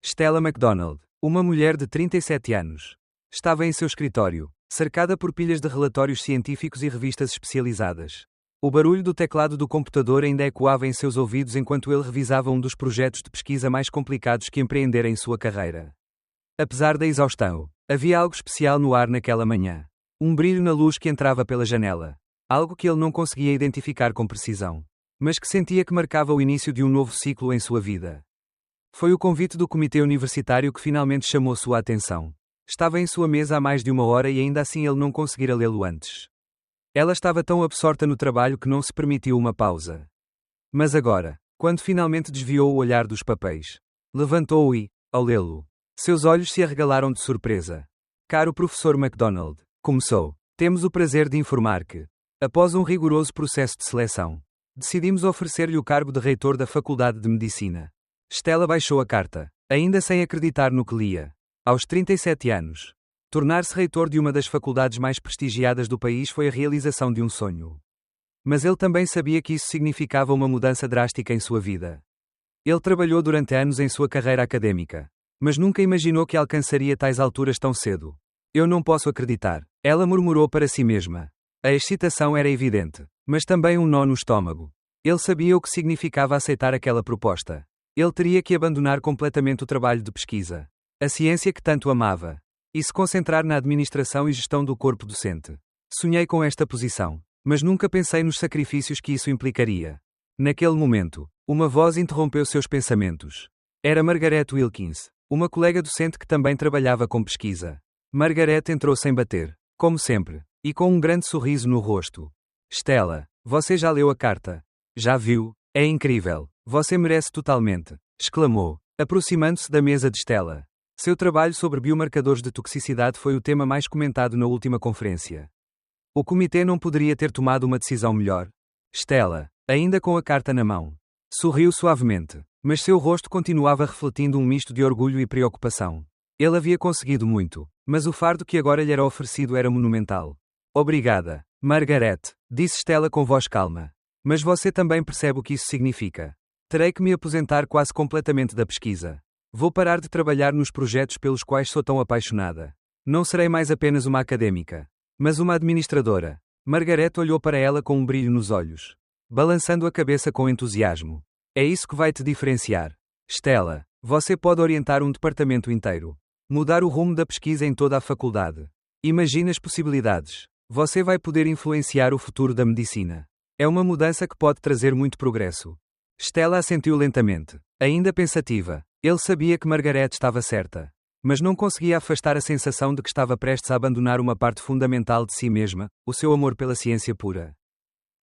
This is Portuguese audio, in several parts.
Stella MacDonald, uma mulher de 37 anos. Estava em seu escritório, cercada por pilhas de relatórios científicos e revistas especializadas. O barulho do teclado do computador ainda ecoava em seus ouvidos enquanto ele revisava um dos projetos de pesquisa mais complicados que empreendera em sua carreira. Apesar da exaustão, havia algo especial no ar naquela manhã. Um brilho na luz que entrava pela janela. Algo que ele não conseguia identificar com precisão, mas que sentia que marcava o início de um novo ciclo em sua vida. Foi o convite do comitê universitário que finalmente chamou sua atenção. Estava em sua mesa há mais de uma hora e ainda assim ele não conseguira lê-lo antes. Ela estava tão absorta no trabalho que não se permitiu uma pausa. Mas agora, quando finalmente desviou o olhar dos papéis, levantou-o e, ao lê-lo, seus olhos se arregalaram de surpresa. Caro professor MacDonald, começou. Temos o prazer de informar que, após um rigoroso processo de seleção, decidimos oferecer-lhe o cargo de reitor da Faculdade de Medicina. Stella baixou a carta, ainda sem acreditar no que lia. Aos 37 anos, tornar-se reitor de uma das faculdades mais prestigiadas do país foi a realização de um sonho. Mas ele também sabia que isso significava uma mudança drástica em sua vida. Ele trabalhou durante anos em sua carreira acadêmica, mas nunca imaginou que alcançaria tais alturas tão cedo. Eu não posso acreditar, ela murmurou para si mesma. A excitação era evidente, mas também um nó no estômago. Ele sabia o que significava aceitar aquela proposta. Ele teria que abandonar completamente o trabalho de pesquisa, a ciência que tanto amava, e se concentrar na administração e gestão do corpo docente. Sonhei com esta posição, mas nunca pensei nos sacrifícios que isso implicaria. Naquele momento, uma voz interrompeu seus pensamentos. Era Margaret Wilkins, uma colega docente que também trabalhava com pesquisa. Margaret entrou sem bater, como sempre, e com um grande sorriso no rosto. Stella, você já leu a carta? Já viu? É incrível. Você merece totalmente, exclamou, aproximando-se da mesa de Stella. Seu trabalho sobre biomarcadores de toxicidade foi o tema mais comentado na última conferência. O comitê não poderia ter tomado uma decisão melhor. Stella, ainda com a carta na mão, sorriu suavemente, mas seu rosto continuava refletindo um misto de orgulho e preocupação. Ele havia conseguido muito, mas o fardo que agora lhe era oferecido era monumental. Obrigada, Margaret, disse Stella com voz calma. Mas você também percebe o que isso significa. Terei que me aposentar quase completamente da pesquisa. Vou parar de trabalhar nos projetos pelos quais sou tão apaixonada. Não serei mais apenas uma acadêmica, mas uma administradora. Margaret olhou para ela com um brilho nos olhos, balançando a cabeça com entusiasmo. É isso que vai te diferenciar. Stella, você pode orientar um departamento inteiro. Mudar o rumo da pesquisa em toda a faculdade. Imagine as possibilidades. Você vai poder influenciar o futuro da medicina. É uma mudança que pode trazer muito progresso. Stella assentiu lentamente, ainda pensativa. Ele sabia que Margaret estava certa, mas não conseguia afastar a sensação de que estava prestes a abandonar uma parte fundamental de si mesma, o seu amor pela ciência pura.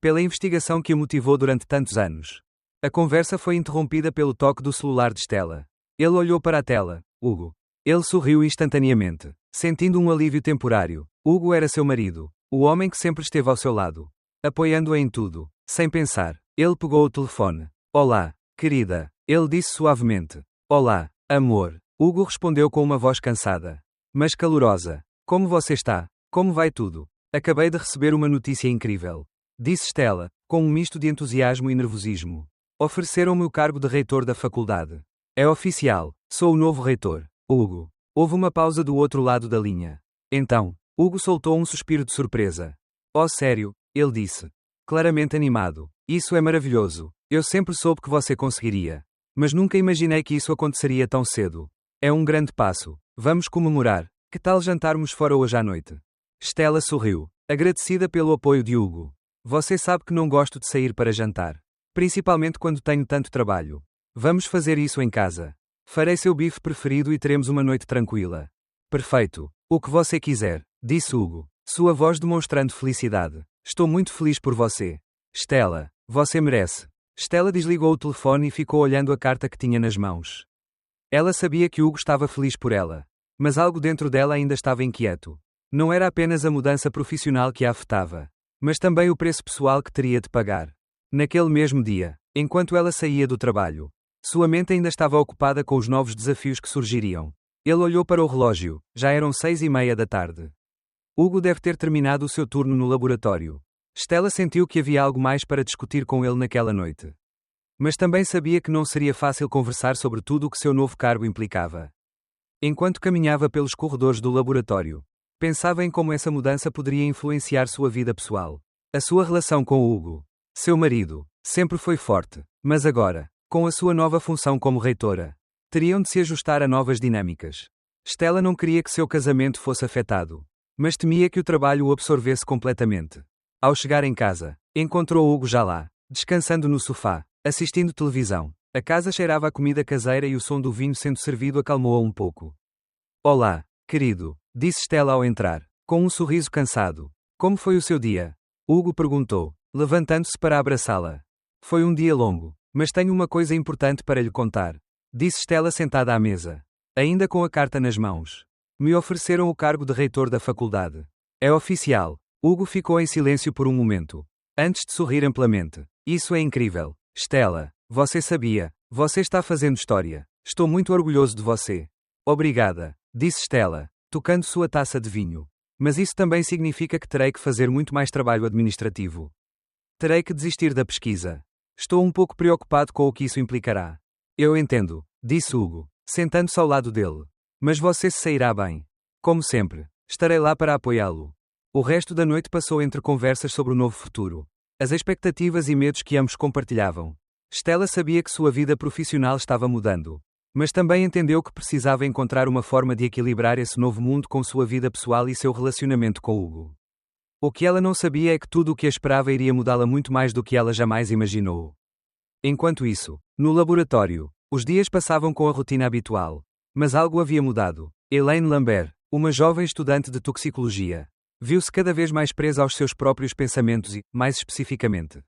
Pela investigação que o motivou durante tantos anos. A conversa foi interrompida pelo toque do celular de Stella. Ele olhou para a tela. Hugo. Ele sorriu instantaneamente, sentindo um alívio temporário. Hugo era seu marido, o homem que sempre esteve ao seu lado, apoiando-a em tudo. Sem pensar, ele pegou o telefone. Olá, querida, ele disse suavemente. Olá, amor. Hugo respondeu com uma voz cansada, mas calorosa. Como você está? Como vai tudo? Acabei de receber uma notícia incrível, disse Stella, com um misto de entusiasmo e nervosismo. Ofereceram-me o cargo de reitor da faculdade. É oficial, sou o novo reitor. Hugo. Houve uma pausa do outro lado da linha. Então, Hugo soltou um suspiro de surpresa. Oh, sério, ele disse, claramente animado. Isso é maravilhoso. Eu sempre soube que você conseguiria. Mas nunca imaginei que isso aconteceria tão cedo. É um grande passo. Vamos comemorar. Que tal jantarmos fora hoje à noite? Stella sorriu, agradecida pelo apoio de Hugo. Você sabe que não gosto de sair para jantar. Principalmente quando tenho tanto trabalho. Vamos fazer isso em casa. Farei seu bife preferido e teremos uma noite tranquila. Perfeito. O que você quiser, disse Hugo, sua voz demonstrando felicidade. Estou muito feliz por você. Stella, você merece. Stella desligou o telefone e ficou olhando a carta que tinha nas mãos. Ela sabia que Hugo estava feliz por ela. Mas algo dentro dela ainda estava inquieto. Não era apenas a mudança profissional que a afetava, mas também o preço pessoal que teria de pagar. Naquele mesmo dia, enquanto ela saía do trabalho, sua mente ainda estava ocupada com os novos desafios que surgiriam. Ele olhou para o relógio, já eram 6:30 da tarde. Hugo deve ter terminado o seu turno no laboratório. Stella sentiu que havia algo mais para discutir com ele naquela noite. Mas também sabia que não seria fácil conversar sobre tudo o que seu novo cargo implicava. Enquanto caminhava pelos corredores do laboratório, pensava em como essa mudança poderia influenciar sua vida pessoal. A sua relação com Hugo, seu marido, sempre foi forte, mas agora, com a sua nova função como reitora, teriam de se ajustar a novas dinâmicas. Stella não queria que seu casamento fosse afetado, mas temia que o trabalho o absorvesse completamente. Ao chegar em casa, encontrou Hugo já lá, descansando no sofá, assistindo televisão. A casa cheirava a comida caseira e o som do vinho sendo servido acalmou-a um pouco. Olá, querido, disse Stella ao entrar, com um sorriso cansado. Como foi o seu dia? Hugo perguntou, levantando-se para abraçá-la. Foi um dia longo, mas tenho uma coisa importante para lhe contar, disse Stella sentada à mesa, ainda com a carta nas mãos. Me ofereceram o cargo de reitor da faculdade. É oficial. Hugo ficou em silêncio por um momento, antes de sorrir amplamente. Isso é incrível, Stella. Você sabia. Você está fazendo história. Estou muito orgulhoso de você. Obrigada, disse Stella, tocando sua taça de vinho. Mas isso também significa que terei que fazer muito mais trabalho administrativo. Terei que desistir da pesquisa. Estou um pouco preocupado com o que isso implicará. Eu entendo, disse Hugo, sentando-se ao lado dele. Mas você se sairá bem. Como sempre, estarei lá para apoiá-lo. O resto da noite passou entre conversas sobre o novo futuro, as expectativas e medos que ambos compartilhavam. Stella sabia que sua vida profissional estava mudando, mas também entendeu que precisava encontrar uma forma de equilibrar esse novo mundo com sua vida pessoal e seu relacionamento com Hugo. O que ela não sabia é que tudo o que a esperava iria mudá-la muito mais do que ela jamais imaginou. Enquanto isso, no laboratório, os dias passavam com a rotina habitual, mas algo havia mudado. Elaine Lambert, uma jovem estudante de toxicologia, viu-se cada vez mais presa aos seus próprios pensamentos e, mais especificamente,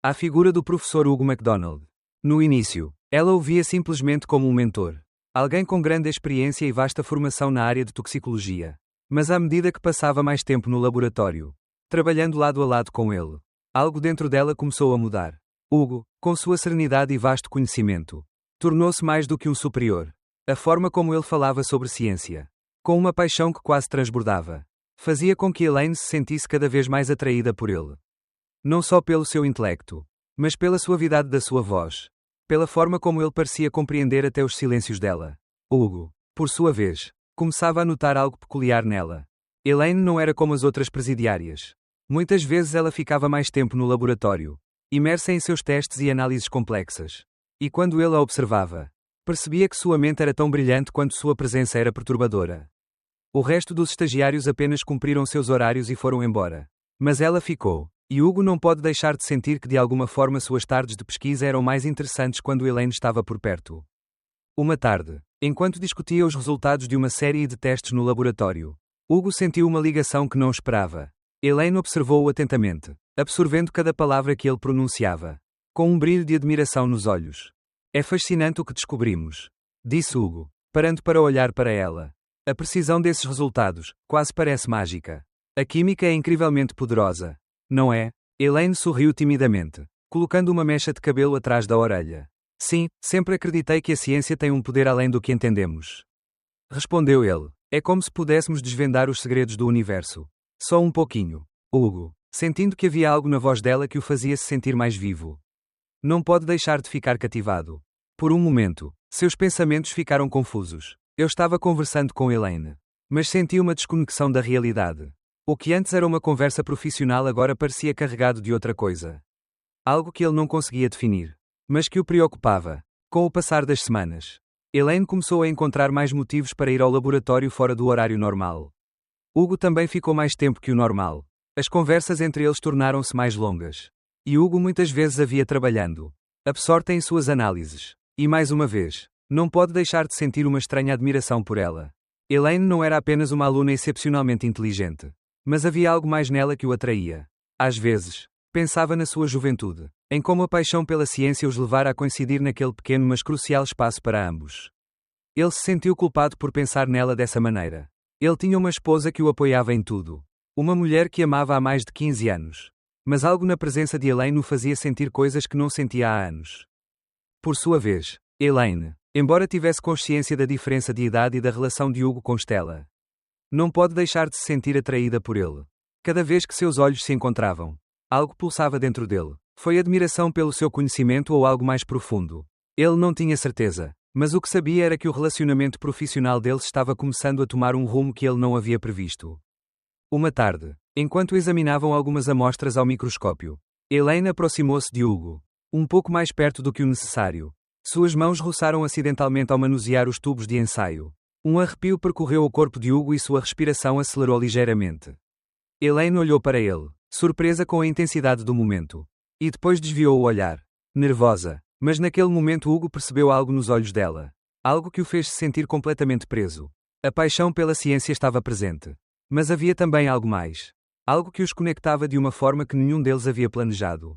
à figura do professor Hugo MacDonald. No início, ela o via simplesmente como um mentor, alguém com grande experiência e vasta formação na área de toxicologia. Mas à medida que passava mais tempo no laboratório, trabalhando lado a lado com ele, algo dentro dela começou a mudar. Hugo, com sua serenidade e vasto conhecimento, tornou-se mais do que um superior. A forma como ele falava sobre ciência, com uma paixão que quase transbordava, fazia com que Elaine se sentisse cada vez mais atraída por ele. Não só pelo seu intelecto, mas pela suavidade da sua voz, pela forma como ele parecia compreender até os silêncios dela. Hugo, por sua vez, começava a notar algo peculiar nela. Elaine não era como as outras presidiárias. Muitas vezes ela ficava mais tempo no laboratório, imersa em seus testes e análises complexas. E quando ele a observava, percebia que sua mente era tão brilhante quanto sua presença era perturbadora. O resto dos estagiários apenas cumpriram seus horários e foram embora. Mas ela ficou. E Hugo não pode deixar de sentir que de alguma forma suas tardes de pesquisa eram mais interessantes quando Elaine estava por perto. Uma tarde, enquanto discutia os resultados de uma série de testes no laboratório, Hugo sentiu uma ligação que não esperava. Elaine observou-o atentamente, absorvendo cada palavra que ele pronunciava, com um brilho de admiração nos olhos. É fascinante o que descobrimos, disse Hugo, parando para olhar para ela. A precisão desses resultados quase parece mágica. A química é incrivelmente poderosa. Não é? Elaine sorriu timidamente, colocando uma mecha de cabelo atrás da orelha. Sim, sempre acreditei que a ciência tem um poder além do que entendemos. Respondeu ele. É como se pudéssemos desvendar os segredos do universo. Só um pouquinho. Hugo, sentindo que havia algo na voz dela que o fazia se sentir mais vivo. Não pode deixar de ficar cativado. Por um momento, seus pensamentos ficaram confusos. Eu estava conversando com Elaine, mas senti uma desconexão da realidade. O que antes era uma conversa profissional agora parecia carregado de outra coisa. Algo que ele não conseguia definir, mas que o preocupava. Com o passar das semanas, Elaine começou a encontrar mais motivos para ir ao laboratório fora do horário normal. Hugo também ficou mais tempo que o normal. As conversas entre eles tornaram-se mais longas. E Hugo muitas vezes a via trabalhando, absorta em suas análises. E mais uma vez, não pode deixar de sentir uma estranha admiração por ela. Elaine não era apenas uma aluna excepcionalmente inteligente, mas havia algo mais nela que o atraía. Às vezes, pensava na sua juventude, em como a paixão pela ciência os levara a coincidir naquele pequeno mas crucial espaço para ambos. Ele se sentiu culpado por pensar nela dessa maneira. Ele tinha uma esposa que o apoiava em tudo. Uma mulher que amava há mais de 15 anos. Mas algo na presença de Elaine o fazia sentir coisas que não sentia há anos. Por sua vez, Elaine, embora tivesse consciência da diferença de idade e da relação de Hugo com Stella, não pode deixar de se sentir atraída por ele. Cada vez que seus olhos se encontravam, algo pulsava dentro dele, Foi admiração pelo seu conhecimento ou algo mais profundo? Ele não tinha certeza, mas o que sabia era que o relacionamento profissional deles estava começando a tomar um rumo que ele não havia previsto. Uma tarde, enquanto examinavam algumas amostras ao microscópio, Elaine aproximou-se de Hugo, um pouco mais perto do que o necessário. Suas mãos roçaram acidentalmente ao manusear os tubos de ensaio. Um arrepio percorreu o corpo de Hugo e sua respiração acelerou ligeiramente. Elaine olhou para ele, surpresa com a intensidade do momento. E depois desviou o olhar. Nervosa. Mas naquele momento Hugo percebeu algo nos olhos dela. Algo que o fez se sentir completamente preso. A paixão pela ciência estava presente. Mas havia também algo mais. Algo que os conectava de uma forma que nenhum deles havia planejado.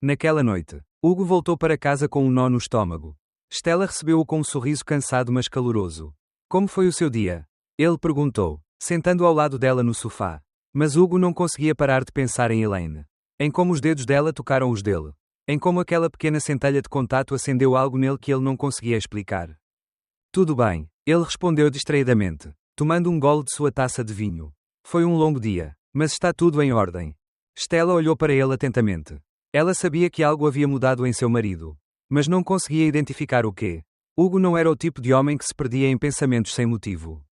Naquela noite, Hugo voltou para casa com um nó no estômago. Stella recebeu-o com um sorriso cansado mas caloroso. Como foi o seu dia? Ele perguntou, sentando ao lado dela no sofá. Mas Hugo não conseguia parar de pensar em Elaine. Em como os dedos dela tocaram os dele. Em como aquela pequena centelha de contato acendeu algo nele que ele não conseguia explicar. Tudo bem, ele respondeu distraidamente, tomando um gole de sua taça de vinho. Foi um longo dia, mas está tudo em ordem. Stella olhou para ele atentamente. Ela sabia que algo havia mudado em seu marido, mas não conseguia identificar o quê. Hugo não era o tipo de homem que se perdia em pensamentos sem motivo.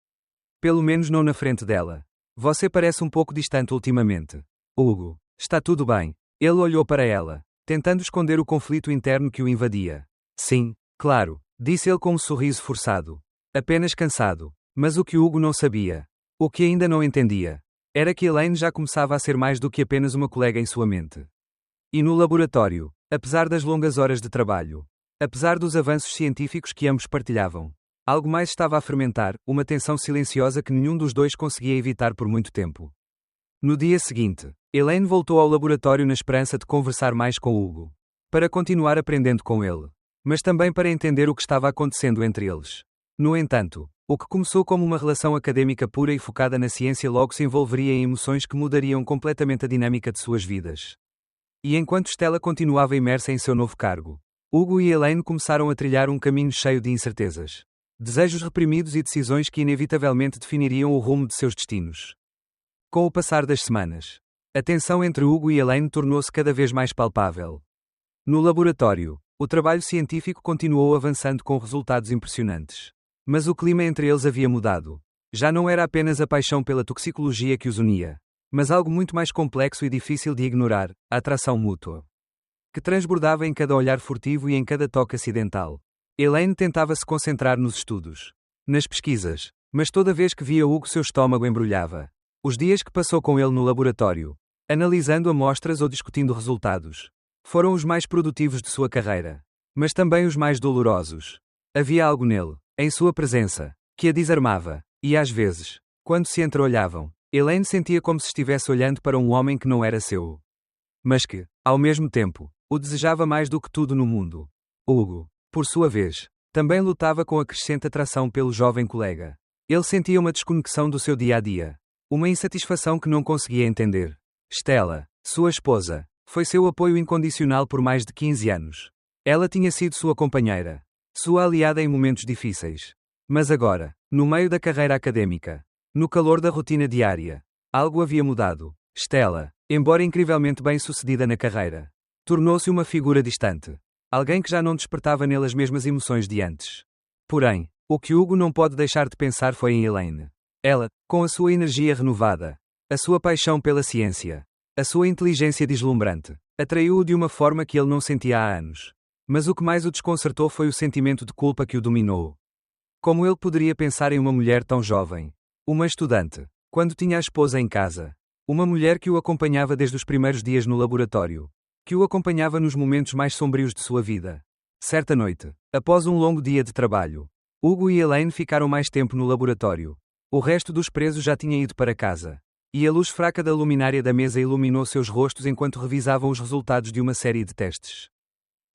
Pelo menos não na frente dela. Você parece um pouco distante ultimamente. Hugo, está tudo bem. Ele olhou para ela, tentando esconder o conflito interno que o invadia. Sim, claro, disse ele com um sorriso forçado. Apenas cansado. Mas o que Hugo não sabia, o que ainda não entendia, era que Elaine já começava a ser mais do que apenas uma colega em sua mente. E no laboratório, apesar das longas horas de trabalho, apesar dos avanços científicos que ambos partilhavam, algo mais estava a fermentar, uma tensão silenciosa que nenhum dos dois conseguia evitar por muito tempo. No dia seguinte, Elaine voltou ao laboratório na esperança de conversar mais com Hugo. Para continuar aprendendo com ele. Mas também para entender o que estava acontecendo entre eles. No entanto, o que começou como uma relação acadêmica pura e focada na ciência logo se envolveria em emoções que mudariam completamente a dinâmica de suas vidas. E enquanto Stella continuava imersa em seu novo cargo, Hugo e Elaine começaram a trilhar um caminho cheio de incertezas. Desejos reprimidos e decisões que inevitavelmente definiriam o rumo de seus destinos. Com o passar das semanas, a tensão entre Hugo e Elaine tornou-se cada vez mais palpável. No laboratório, o trabalho científico continuou avançando com resultados impressionantes. Mas o clima entre eles havia mudado. Já não era apenas a paixão pela toxicologia que os unia, mas algo muito mais complexo e difícil de ignorar, a atração mútua. Que transbordava em cada olhar furtivo e em cada toque acidental. Elaine tentava se concentrar nos estudos, nas pesquisas, mas toda vez que via Hugo seu estômago embrulhava. Os dias que passou com ele no laboratório, analisando amostras ou discutindo resultados, foram os mais produtivos de sua carreira, mas também os mais dolorosos. Havia algo nele, em sua presença, que a desarmava, e às vezes, quando se entreolhavam, Elaine sentia como se estivesse olhando para um homem que não era seu. Mas que, ao mesmo tempo, o desejava mais do que tudo no mundo. Hugo, por sua vez, também lutava com a crescente atração pelo jovem colega. Ele sentia uma desconexão do seu dia a dia. Uma insatisfação que não conseguia entender. Stella, sua esposa, foi seu apoio incondicional por mais de 15 anos. Ela tinha sido sua companheira, sua aliada em momentos difíceis. Mas agora, no meio da carreira acadêmica, no calor da rotina diária, algo havia mudado. Stella, embora incrivelmente bem-sucedida na carreira, tornou-se uma figura distante. Alguém que já não despertava nele as mesmas emoções de antes. Porém, o que Hugo não pode deixar de pensar foi em Elaine. Ela, com a sua energia renovada, a sua paixão pela ciência, a sua inteligência deslumbrante, atraiu-o de uma forma que ele não sentia há anos. Mas o que mais o desconcertou foi o sentimento de culpa que o dominou. Como ele poderia pensar em uma mulher tão jovem? Uma estudante, quando tinha a esposa em casa. Uma mulher que o acompanhava desde os primeiros dias no laboratório. Que o acompanhava nos momentos mais sombrios de sua vida. Certa noite, após um longo dia de trabalho, Hugo e Elaine ficaram mais tempo no laboratório. O resto dos presos já tinha ido para casa. E a luz fraca da luminária da mesa iluminou seus rostos enquanto revisavam os resultados de uma série de testes.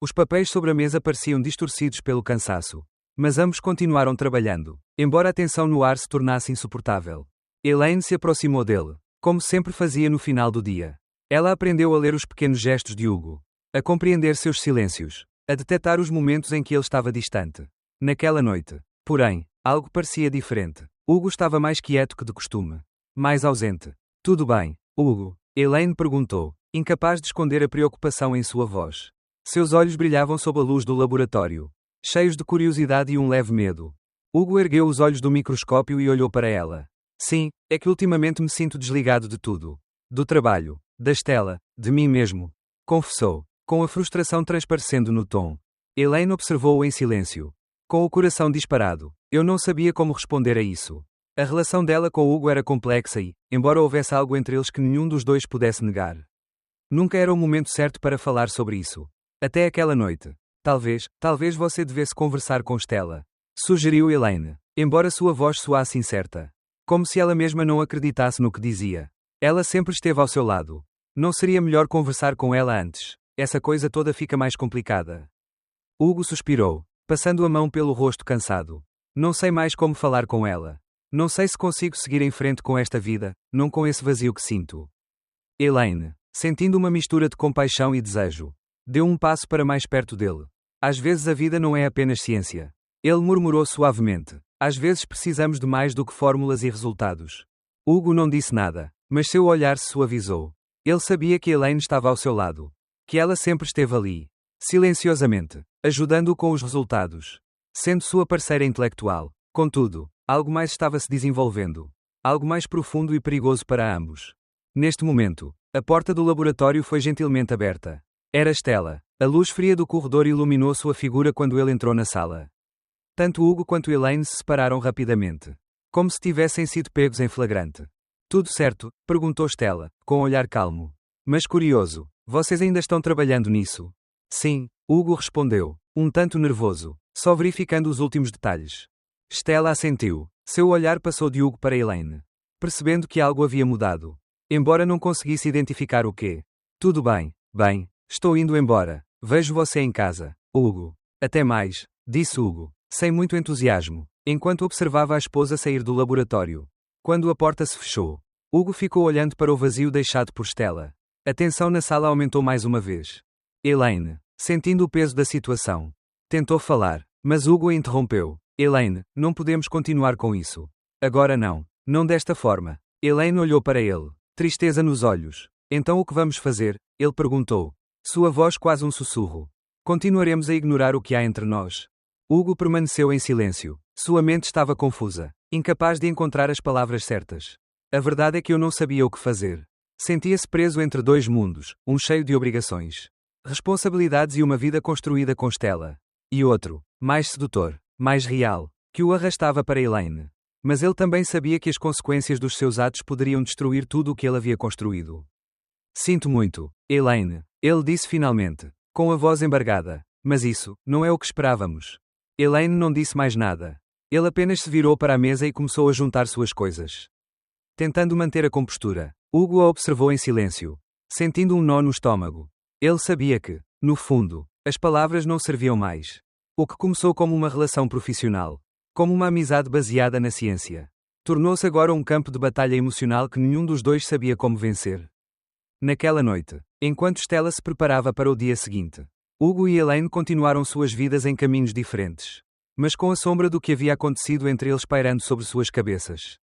Os papéis sobre a mesa pareciam distorcidos pelo cansaço. Mas ambos continuaram trabalhando, embora a tensão no ar se tornasse insuportável. Elaine se aproximou dele, como sempre fazia no final do dia. Ela aprendeu a ler os pequenos gestos de Hugo, a compreender seus silêncios, a detectar os momentos em que ele estava distante. Naquela noite, porém, algo parecia diferente. Hugo estava mais quieto que de costume. Mais ausente. Tudo bem, Hugo? Elaine perguntou, incapaz de esconder a preocupação em sua voz. Seus olhos brilhavam sob a luz do laboratório, cheios de curiosidade e um leve medo. Hugo ergueu os olhos do microscópio e olhou para ela. Sim, é que ultimamente me sinto desligado de tudo. Do trabalho, da Stella, de mim mesmo. Confessou, com a frustração transparecendo no tom. Elaine observou-o em silêncio, com o coração disparado. Eu não sabia como responder a isso. A relação dela com Hugo era complexa e, embora houvesse algo entre eles que nenhum dos dois pudesse negar, nunca era o momento certo para falar sobre isso. Até aquela noite. Talvez você devesse conversar com Stella, sugeriu Elaine, embora sua voz soasse incerta. Como se ela mesma não acreditasse no que dizia. Ela sempre esteve ao seu lado. Não seria melhor conversar com ela antes? Essa coisa toda fica mais complicada. Hugo suspirou, passando a mão pelo rosto cansado. Não sei mais como falar com ela. Não sei se consigo seguir em frente com esta vida, não com esse vazio que sinto. Elaine, sentindo uma mistura de compaixão e desejo, deu um passo para mais perto dele. Às vezes a vida não é apenas ciência. Ele murmurou suavemente. Às vezes precisamos de mais do que fórmulas e resultados. Hugo não disse nada, mas seu olhar se suavizou. Ele sabia que Elaine estava ao seu lado. Que ela sempre esteve ali. Silenciosamente, ajudando-o com os resultados. Sendo sua parceira intelectual. Contudo, algo mais estava se desenvolvendo. Algo mais profundo e perigoso para ambos. Neste momento, a porta do laboratório foi gentilmente aberta. Era Stella. A luz fria do corredor iluminou sua figura quando ele entrou na sala. Tanto Hugo quanto Elaine se separaram rapidamente. Como se tivessem sido pegos em flagrante. Tudo certo? Perguntou Stella, com um olhar calmo. Mas curioso, vocês ainda estão trabalhando nisso? Sim, Hugo respondeu, um tanto nervoso, só verificando os últimos detalhes. Stella assentiu. Seu olhar passou de Hugo para Elaine, percebendo que algo havia mudado. Embora não conseguisse identificar o quê. Tudo bem, estou indo embora. Vejo você em casa, Hugo. Até mais, disse Hugo, sem muito entusiasmo, enquanto observava a esposa sair do laboratório. Quando a porta se fechou, Hugo ficou olhando para o vazio deixado por Stella. A tensão na sala aumentou mais uma vez. Elaine, sentindo o peso da situação, tentou falar, mas Hugo a interrompeu. Elaine, não podemos continuar com isso. Agora não desta forma. Elaine olhou para ele, tristeza nos olhos. Então o que vamos fazer? Ele perguntou. Sua voz quase um sussurro. Continuaremos a ignorar o que há entre nós. Hugo permaneceu em silêncio. Sua mente estava confusa, incapaz de encontrar as palavras certas. A verdade é que eu não sabia o que fazer. Sentia-se preso entre dois mundos, um cheio de obrigações, responsabilidades e uma vida construída com Stella. E outro, mais sedutor, mais real, que o arrastava para Elaine. Mas ele também sabia que as consequências dos seus atos poderiam destruir tudo o que ele havia construído. Sinto muito, Elaine, ele disse finalmente, com a voz embargada. Mas isso, não é o que esperávamos. Elaine não disse mais nada. Ele apenas se virou para a mesa e começou a juntar suas coisas. Tentando manter a compostura, Hugo a observou em silêncio, sentindo um nó no estômago. Ele sabia que, no fundo, as palavras não serviam mais. O que começou como uma relação profissional, como uma amizade baseada na ciência, tornou-se agora um campo de batalha emocional que nenhum dos dois sabia como vencer. Naquela noite, enquanto Stella se preparava para o dia seguinte, Hugo e Elaine continuaram suas vidas em caminhos diferentes, mas com a sombra do que havia acontecido entre eles pairando sobre suas cabeças.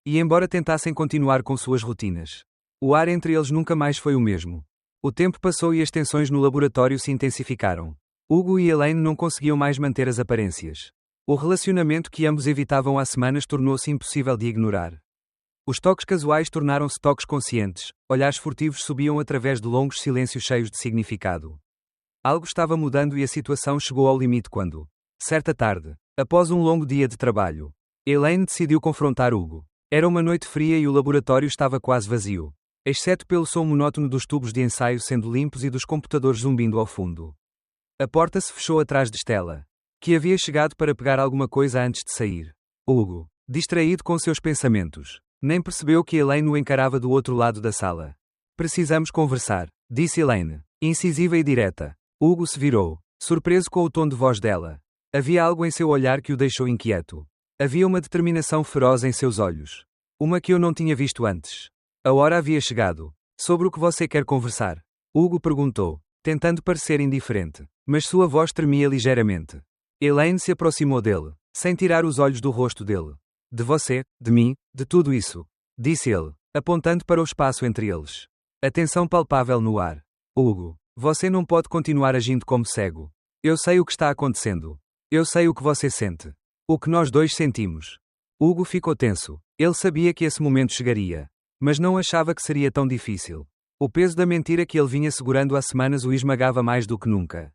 E embora tentassem continuar com suas rotinas, o ar entre eles nunca mais foi o mesmo. O tempo passou e as tensões no laboratório se intensificaram. Hugo e Elaine não conseguiam mais manter as aparências. O relacionamento que ambos evitavam há semanas tornou-se impossível de ignorar. Os toques casuais tornaram-se toques conscientes, olhares furtivos subiam através de longos silêncios cheios de significado. Algo estava mudando e a situação chegou ao limite quando, certa tarde, após um longo dia de trabalho, Elaine decidiu confrontar Hugo. Era uma noite fria e o laboratório estava quase vazio, exceto pelo som monótono dos tubos de ensaio sendo limpos e dos computadores zumbindo ao fundo. A porta se fechou atrás de Stella, que havia chegado para pegar alguma coisa antes de sair. Hugo, distraído com seus pensamentos, nem percebeu que Elaine o encarava do outro lado da sala. Precisamos conversar, disse Elaine, incisiva e direta. Hugo se virou, surpreso com o tom de voz dela. Havia algo em seu olhar que o deixou inquieto. Havia uma determinação feroz em seus olhos. Uma que eu não tinha visto antes. A hora havia chegado. Sobre o que você quer conversar? Hugo perguntou, tentando parecer indiferente, mas sua voz tremia ligeiramente. Elaine se aproximou dele, sem tirar os olhos do rosto dele. De você, de mim, de tudo isso, disse ele, apontando para o espaço entre eles. A tensão palpável no ar. Hugo, você não pode continuar agindo como cego. Eu sei o que está acontecendo. Eu sei o que você sente. O que nós dois sentimos. Hugo ficou tenso. Ele sabia que esse momento chegaria. Mas não achava que seria tão difícil. O peso da mentira que ele vinha segurando há semanas o esmagava mais do que nunca.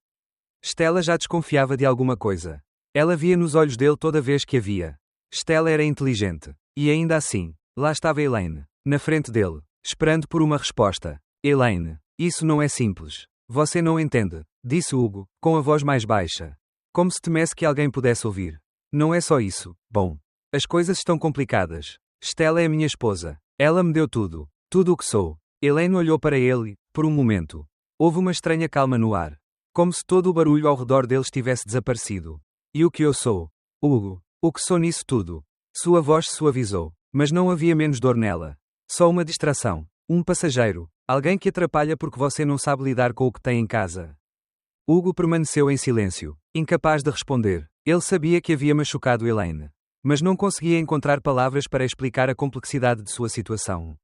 Stella já desconfiava de alguma coisa. Ela via nos olhos dele toda vez que a via. Stella era inteligente. E ainda assim, lá estava Elaine, na frente dele, esperando por uma resposta. Elaine, isso não é simples. Você não entende, disse Hugo, com a voz mais baixa. Como se temesse que alguém pudesse ouvir. Não é só isso. Bom, as coisas estão complicadas. Stella é minha esposa. Ela me deu tudo. Tudo o que sou. Elaine olhou para ele, por um momento. Houve uma estranha calma no ar. Como se todo o barulho ao redor dele tivesse desaparecido. E o que eu sou? Hugo, o que sou nisso tudo? Sua voz se suavizou, mas não havia menos dor nela. Só uma distração. Um passageiro. Alguém que atrapalha porque você não sabe lidar com o que tem em casa. Hugo permaneceu em silêncio, incapaz de responder. Ele sabia que havia machucado Elaine. Mas não conseguia encontrar palavras para explicar a complexidade de sua situação.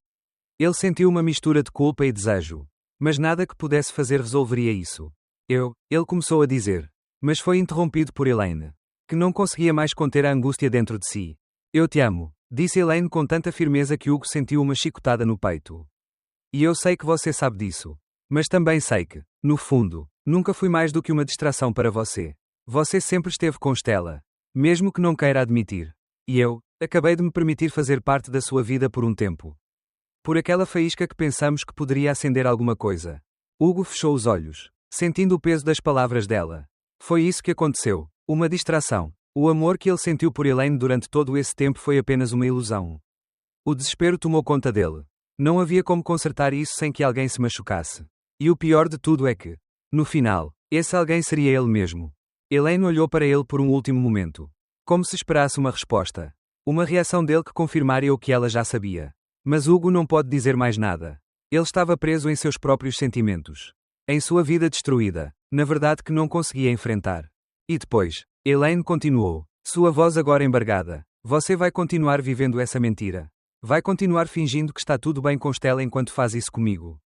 Ele sentiu uma mistura de culpa e desejo. Mas nada que pudesse fazer resolveria isso. Ele começou a dizer. Mas foi interrompido por Elaine, que não conseguia mais conter a angústia dentro de si. Eu te amo, disse Elaine com tanta firmeza que Hugo sentiu uma chicotada no peito. E eu sei que você sabe disso. Mas também sei que, no fundo, nunca fui mais do que uma distração para você. Você sempre esteve com Stella. Mesmo que não queira admitir. E eu, acabei de me permitir fazer parte da sua vida por um tempo. Por aquela faísca que pensamos que poderia acender alguma coisa. Hugo fechou os olhos, sentindo o peso das palavras dela. Foi isso que aconteceu. Uma distração. O amor que ele sentiu por Elaine durante todo esse tempo foi apenas uma ilusão. O desespero tomou conta dele. Não havia como consertar isso sem que alguém se machucasse. E o pior de tudo é que, no final, esse alguém seria ele mesmo. Elaine olhou para ele por um último momento. Como se esperasse uma resposta. Uma reação dele que confirmaria o que ela já sabia. Mas Hugo não pode dizer mais nada. Ele estava preso em seus próprios sentimentos. Em sua vida destruída, na verdade que não conseguia enfrentar. E depois, Elaine continuou, sua voz agora embargada. Você vai continuar vivendo essa mentira. Vai continuar fingindo que está tudo bem com Stella enquanto faz isso comigo.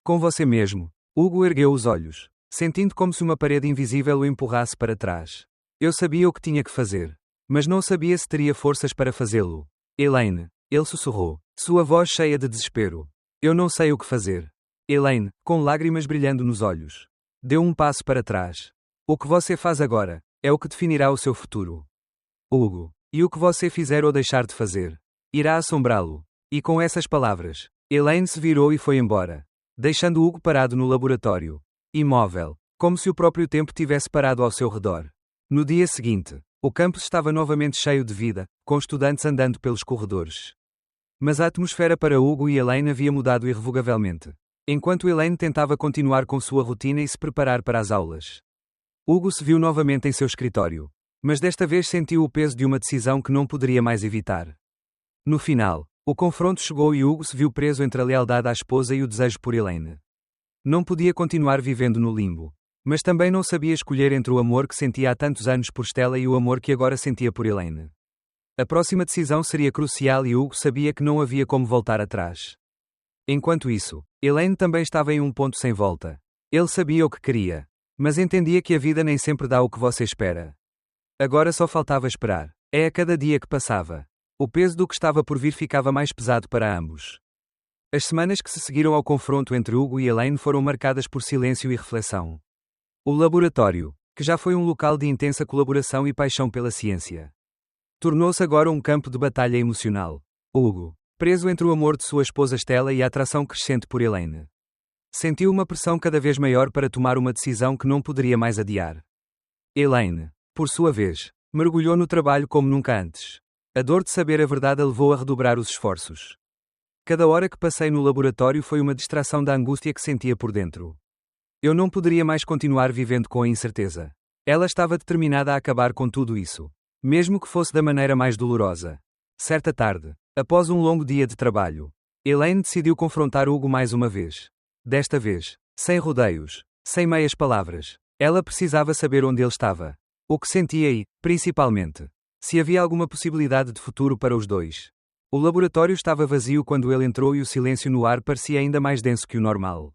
Com você mesmo. Hugo ergueu os olhos, sentindo como se uma parede invisível o empurrasse para trás. Eu sabia o que tinha que fazer. Mas não sabia se teria forças para fazê-lo. Elaine, ele sussurrou, sua voz cheia de desespero. Eu não sei o que fazer. Elaine, com lágrimas brilhando nos olhos. Deu um passo para trás. O que você faz agora é o que definirá o seu futuro. Hugo, e o que você fizer ou deixar de fazer irá assombrá-lo. E com essas palavras, Elaine se virou e foi embora, deixando Hugo parado no laboratório, imóvel, como se o próprio tempo tivesse parado ao seu redor. No dia seguinte, o campus estava novamente cheio de vida, com estudantes andando pelos corredores. Mas a atmosfera para Hugo e Elaine havia mudado irrevogavelmente. Enquanto Elaine tentava continuar com sua rotina e se preparar para as aulas. Hugo se viu novamente em seu escritório. Mas desta vez sentiu o peso de uma decisão que não poderia mais evitar. No final, o confronto chegou e Hugo se viu preso entre a lealdade à esposa e o desejo por Elaine. Não podia continuar vivendo no limbo. Mas também não sabia escolher entre o amor que sentia há tantos anos por Stella e o amor que agora sentia por Elaine. A próxima decisão seria crucial e Hugo sabia que não havia como voltar atrás. Enquanto isso, Elaine também estava em um ponto sem volta. Ele sabia o que queria. Mas entendia que a vida nem sempre dá o que você espera. Agora só faltava esperar. É a cada dia que passava. O peso do que estava por vir ficava mais pesado para ambos. As semanas que se seguiram ao confronto entre Hugo e Elaine foram marcadas por silêncio e reflexão. O laboratório, que já foi um local de intensa colaboração e paixão pela ciência, tornou-se agora um campo de batalha emocional. Hugo, preso entre o amor de sua esposa Stella e a atração crescente por Elaine, sentiu uma pressão cada vez maior para tomar uma decisão que não poderia mais adiar. Elaine, por sua vez, mergulhou no trabalho como nunca antes. A dor de saber a verdade a levou a redobrar os esforços. Cada hora que passei no laboratório foi uma distração da angústia que sentia por dentro. Eu não poderia mais continuar vivendo com a incerteza. Ela estava determinada a acabar com tudo isso, mesmo que fosse da maneira mais dolorosa. Certa tarde, após um longo dia de trabalho, Elaine decidiu confrontar Hugo mais uma vez. Desta vez, sem rodeios, sem meias palavras. Ela precisava saber onde ele estava. O que sentia e, principalmente, se havia alguma possibilidade de futuro para os dois. O laboratório estava vazio quando ele entrou e o silêncio no ar parecia ainda mais denso que o normal.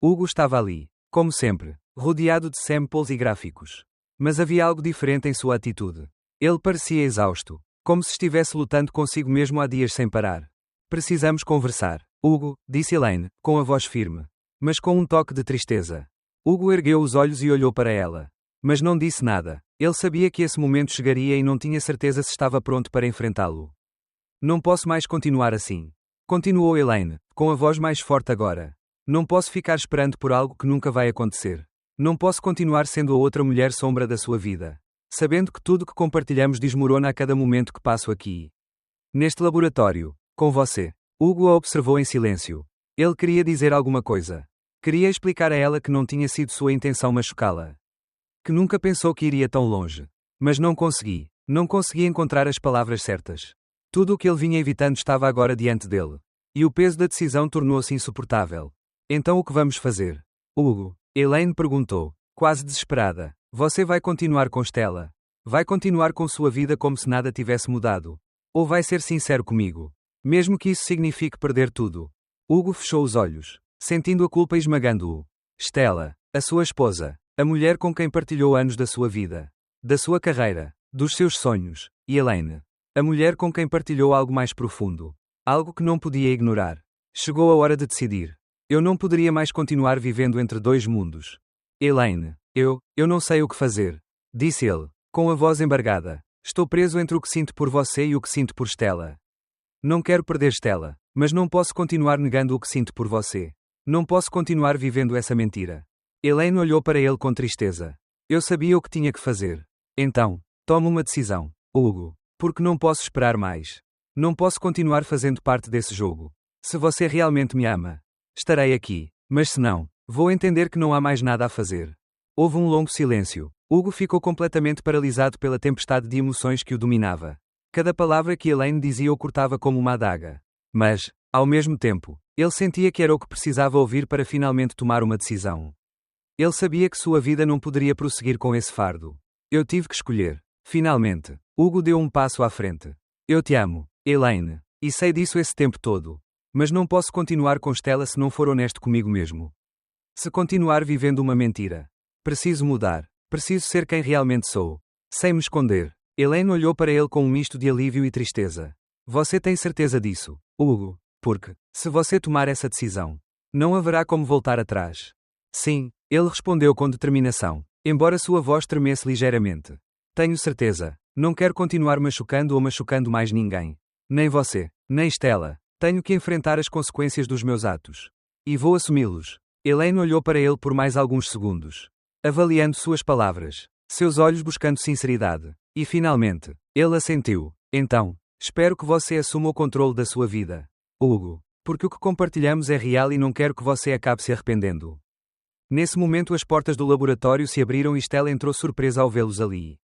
Hugo estava ali, como sempre, rodeado de samples e gráficos. Mas havia algo diferente em sua atitude. Ele parecia exausto, como se estivesse lutando consigo mesmo há dias sem parar. Precisamos conversar, Hugo, disse Elaine, com a voz firme, mas com um toque de tristeza. Hugo ergueu os olhos e olhou para ela. Mas não disse nada. Ele sabia que esse momento chegaria e não tinha certeza se estava pronto para enfrentá-lo. Não posso mais continuar assim. Continuou Elaine, com a voz mais forte agora. Não posso ficar esperando por algo que nunca vai acontecer. Não posso continuar sendo a outra mulher sombra da sua vida, sabendo que tudo que compartilhamos desmorona a cada momento que passo aqui. Neste laboratório, com você. Hugo a observou em silêncio. Ele queria dizer alguma coisa. Queria explicar a ela que não tinha sido sua intenção machucá-la. Que nunca pensou que iria tão longe. Mas não consegui. Não consegui encontrar as palavras certas. Tudo o que ele vinha evitando estava agora diante dele. E o peso da decisão tornou-se insuportável. Então o que vamos fazer? Hugo, Elaine perguntou, quase desesperada. Você vai continuar com Stella? Vai continuar com sua vida como se nada tivesse mudado? Ou vai ser sincero comigo? Mesmo que isso signifique perder tudo. Hugo fechou os olhos, sentindo a culpa esmagando-o. Stella, a sua esposa, a mulher com quem partilhou anos da sua vida, da sua carreira, dos seus sonhos, e Elaine, a mulher com quem partilhou algo mais profundo, algo que não podia ignorar. Chegou a hora de decidir. Eu não poderia mais continuar vivendo entre dois mundos. Elaine, eu não sei o que fazer, disse ele, com a voz embargada. Estou preso entre o que sinto por você e o que sinto por Stella. Não quero perder Stella, mas não posso continuar negando o que sinto por você. Não posso continuar vivendo essa mentira. Elaine olhou para ele com tristeza. Eu sabia o que tinha que fazer. Então, tome uma decisão, Hugo, porque não posso esperar mais. Não posso continuar fazendo parte desse jogo. Se você realmente me ama, estarei aqui, mas se não, vou entender que não há mais nada a fazer. Houve um longo silêncio. Hugo ficou completamente paralisado pela tempestade de emoções que o dominava. Cada palavra que Elaine dizia o cortava como uma adaga. Mas, ao mesmo tempo, ele sentia que era o que precisava ouvir para finalmente tomar uma decisão. Ele sabia que sua vida não poderia prosseguir com esse fardo. Eu tive que escolher. Finalmente, Hugo deu um passo à frente. Eu te amo, Elaine, e sei disso esse tempo todo. Mas não posso continuar com Stella se não for honesto comigo mesmo. Se continuar vivendo uma mentira. Preciso mudar. Preciso ser quem realmente sou. Sem me esconder. Elaine olhou para ele com um misto de alívio e tristeza. Você tem certeza disso, Hugo? Porque, se você tomar essa decisão, não haverá como voltar atrás. Sim, ele respondeu com determinação, embora sua voz tremesse ligeiramente. Tenho certeza. Não quero continuar machucando ou machucando mais ninguém. Nem você, nem Stella. Tenho que enfrentar as consequências dos meus atos. E vou assumi-los. Elaine olhou para ele por mais alguns segundos, avaliando suas palavras, seus olhos buscando sinceridade. E finalmente, ele assentiu. Então, espero que você assuma o controle da sua vida, Hugo, porque o que compartilhamos é real e não quero que você acabe se arrependendo. Nesse momento as portas do laboratório se abriram e Stella entrou surpresa ao vê-los ali.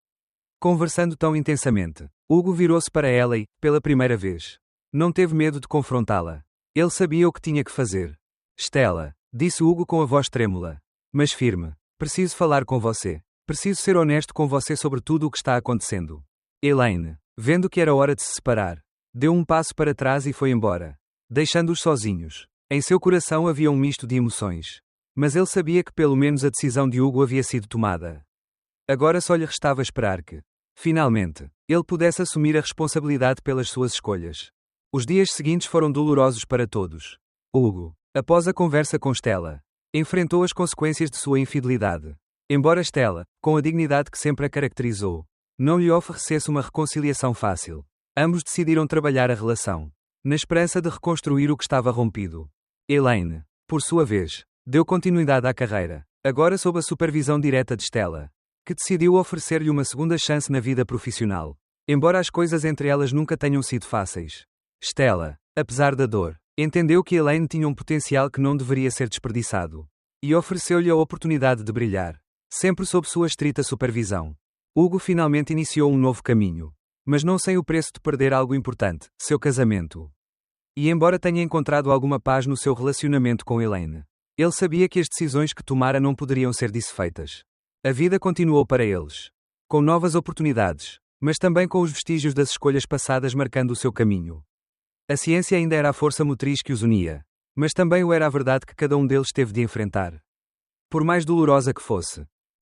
Conversando tão intensamente, Hugo virou-se para ela e, pela primeira vez, não teve medo de confrontá-la. Ele sabia o que tinha que fazer. Stella, disse Hugo com a voz trêmula, mas firme, preciso falar com você. Preciso ser honesto com você sobre tudo o que está acontecendo. Elaine, vendo que era hora de se separar, deu um passo para trás e foi embora, deixando-os sozinhos. Em seu coração havia um misto de emoções. Mas ele sabia que pelo menos a decisão de Hugo havia sido tomada. Agora só lhe restava esperar que, finalmente, ele pudesse assumir a responsabilidade pelas suas escolhas. Os dias seguintes foram dolorosos para todos. Hugo, após a conversa com Stella, enfrentou as consequências de sua infidelidade. Embora Stella, com a dignidade que sempre a caracterizou, não lhe oferecesse uma reconciliação fácil, ambos decidiram trabalhar a relação, na esperança de reconstruir o que estava rompido. Elaine, por sua vez, deu continuidade à carreira, agora sob a supervisão direta de Stella, que decidiu oferecer-lhe uma segunda chance na vida profissional, embora as coisas entre elas nunca tenham sido fáceis. Stella, apesar da dor, entendeu que Elaine tinha um potencial que não deveria ser desperdiçado, e ofereceu-lhe a oportunidade de brilhar. Sempre sob sua estrita supervisão. Hugo finalmente iniciou um novo caminho. Mas não sem o preço de perder algo importante, seu casamento. E embora tenha encontrado alguma paz no seu relacionamento com Elaine, ele sabia que as decisões que tomara não poderiam ser desfeitas. A vida continuou para eles. Com novas oportunidades, mas também com os vestígios das escolhas passadas marcando o seu caminho. A ciência ainda era a força motriz que os unia. Mas também o era a verdade que cada um deles teve de enfrentar. Por mais dolorosa que fosse.